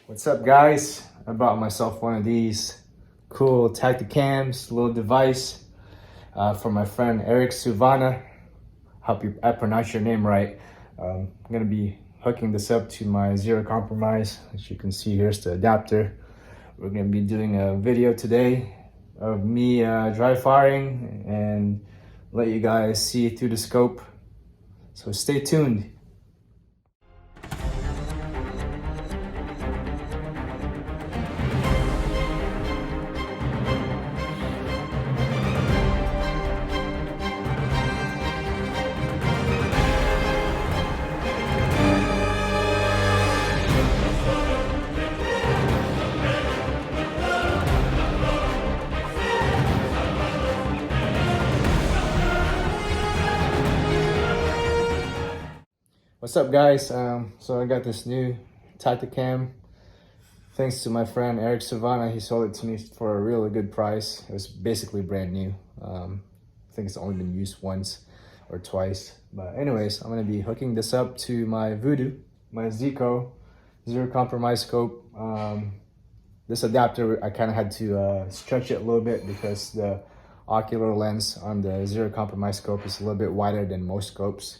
What's up, guys? I bought myself one of these cool Tactacams, little device from my friend Eric Suvana. Hope I pronounce your name right. I'm gonna be hooking this up to my Zero Compromise. As you can see, here's the adapter. We're gonna be doing a video today of me dry firing and let you guys see through the scope. So stay tuned. What's up, guys? So I got this new Tactacam. Thanks to my friend Eric Savannah, he sold it to me for a really good price. It was basically brand new. I think it's only been used once or twice. But anyways, I'm gonna be hooking this up to my Voodoo, my Zico Zero Compromise scope. This adapter, I kind of had to stretch it a little bit because the ocular lens on the Zero Compromise scope is a little bit wider than most scopes.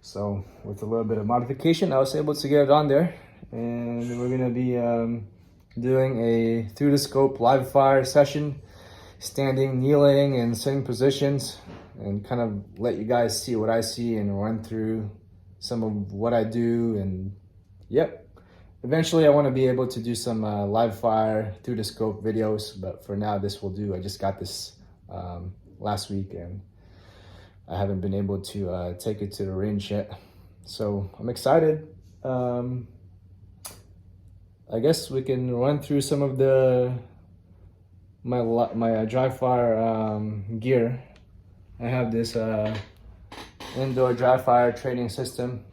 So with a little bit of modification, I was able to get it on there, and we're gonna be doing a through the scope live fire session, standing, kneeling, and sitting positions, and kind of let you guys see what I see and run through some of what I do. And yep, eventually I want to be able to do some live fire through the scope videos, but for now this will do. I just got this last week and I haven't been able to take it to the range yet, so I'm excited. I guess we can run through some of my dry fire gear. I have this indoor dry fire training system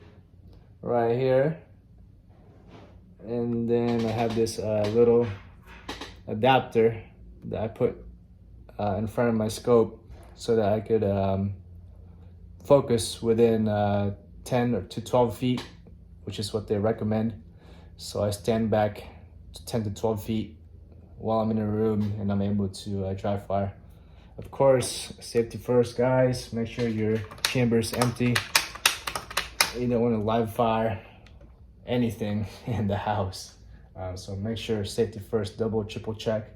right here, and then I have this little adapter that I put in front of my scope so that I could focus within 10 to 12 feet, which is what they recommend. So I stand back to 10 to 12 feet while I'm in a room and I'm able to dry fire. Of course, safety first, guys. Make sure your chamber is empty. You don't want to live fire anything in the house. So make sure safety first, double, triple check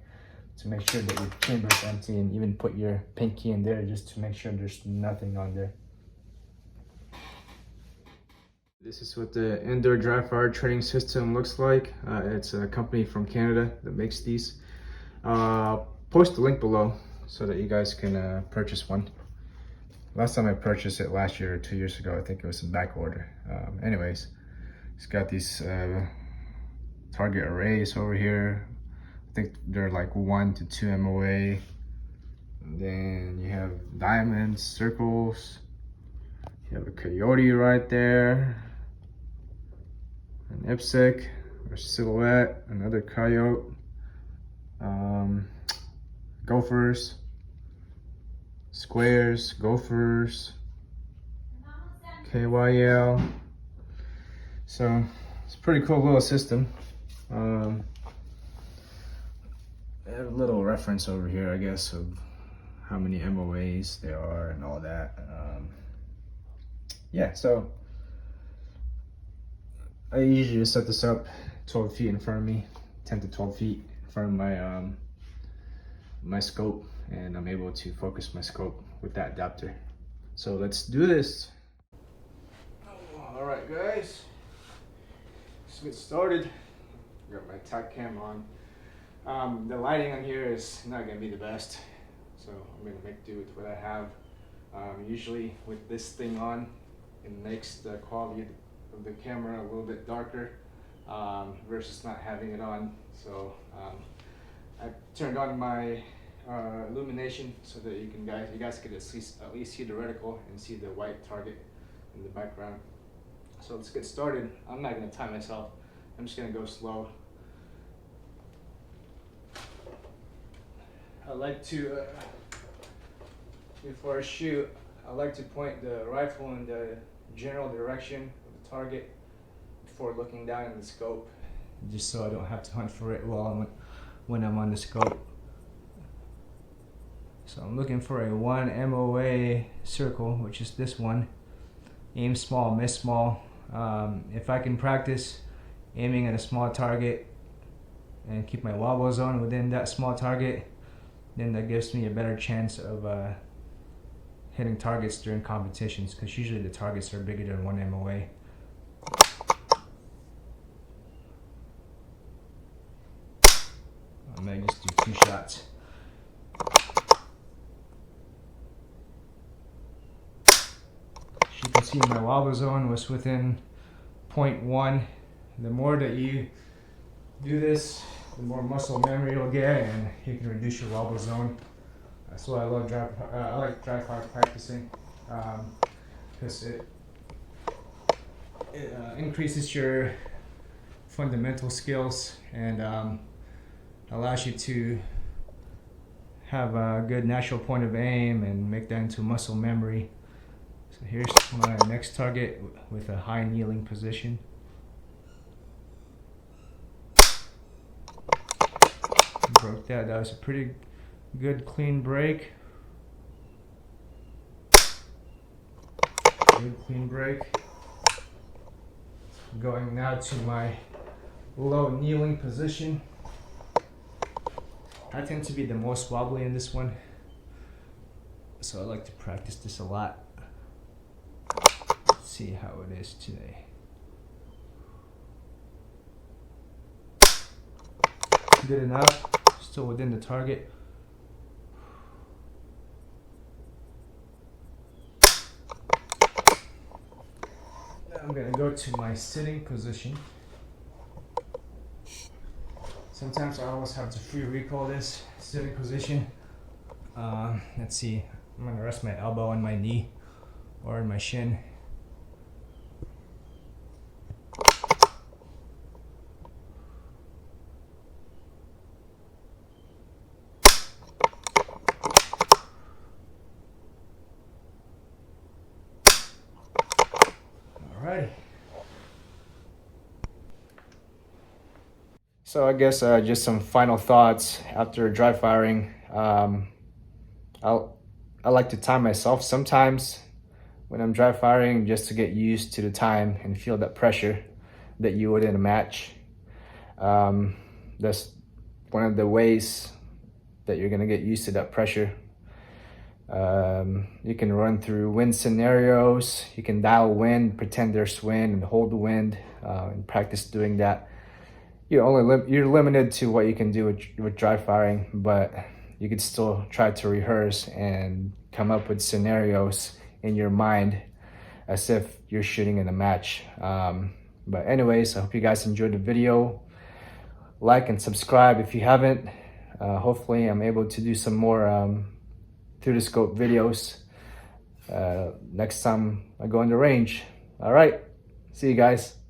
to make sure that your chamber is empty, and even put your pinky in there just to make sure there's nothing on there. This is what the indoor dry fire training system looks like. It's a company from Canada that makes these. Post the link below so that you guys can purchase one. Last time I purchased it last year or 2 years ago, I think it was in back order. Anyways, it's got these target arrays over here. I think they're like 1 to 2 MOA. And then you have diamonds, circles. You have a coyote right there. An IPSC or silhouette, another coyote, gophers, squares, gophers, KYL. So it's a pretty cool little system. I have a little reference over here, I guess, of how many MOAs there are and all that. Yeah, so I usually just set this up 12 feet in front of me, 10 to 12 feet in front of my my scope, and I'm able to focus my scope with that adapter. So let's do this. All right, guys, let's get started. Got my Tactacam on. The lighting on here is not gonna be the best, so I'm gonna make do with what I have. Usually with this thing on, it makes the quality of the camera a little bit darker versus not having it on. So I turned on my illumination so that you guys could at least see the reticle and see the white target in the background. So let's get started. I'm not gonna time myself. I'm just gonna go slow. I like to, before I shoot, I like to point the rifle in the general direction of the target before looking down in the scope just so I don't have to hunt for it when I'm on the scope. So I'm looking for a 1 MOA circle, which is this one. Aim small, miss small. If I can practice aiming at a small target and keep my wobble zone within that small target, then that gives me a better chance of hitting targets during competitions, because usually the targets are bigger than 1 MOA. I might just do 2 shots. As you can see, my wobble zone was within 0.1. The more that you do this, the more muscle memory you'll get, and you can reduce your wobble zone. That's why I love I like dry fire practicing, because it increases your fundamental skills and allows you to have a good natural point of aim and make that into muscle memory. So here's my next target with a high kneeling position. Broke that. That was a pretty good clean break. Good clean break. Going now to my low kneeling position. I tend to be the most wobbly in this one, so I like to practice this a lot. Let's see how it is today. Good enough. Still within the target. Now I'm going to go to my sitting position. Sometimes I almost have to free recall this sitting position. Let's see, I'm going to rest my elbow on my knee or on my shin. Alrighty. So I guess just some final thoughts after dry firing. I like to time myself sometimes when I'm dry firing, just to get used to the time and feel that pressure that you would in a match. That's one of the ways that you're gonna get used to that pressure. You can run through wind scenarios. You can dial wind, pretend there's wind, and hold the wind, and practice doing that. You're limited to what you can do with dry firing, but you could still try to rehearse and come up with scenarios in your mind as if you're shooting in a match. But anyways, I hope you guys enjoyed the video. Like and subscribe if you haven't. Hopefully I'm able to do some more through the scope videos next time I go on the range. All right, see you guys.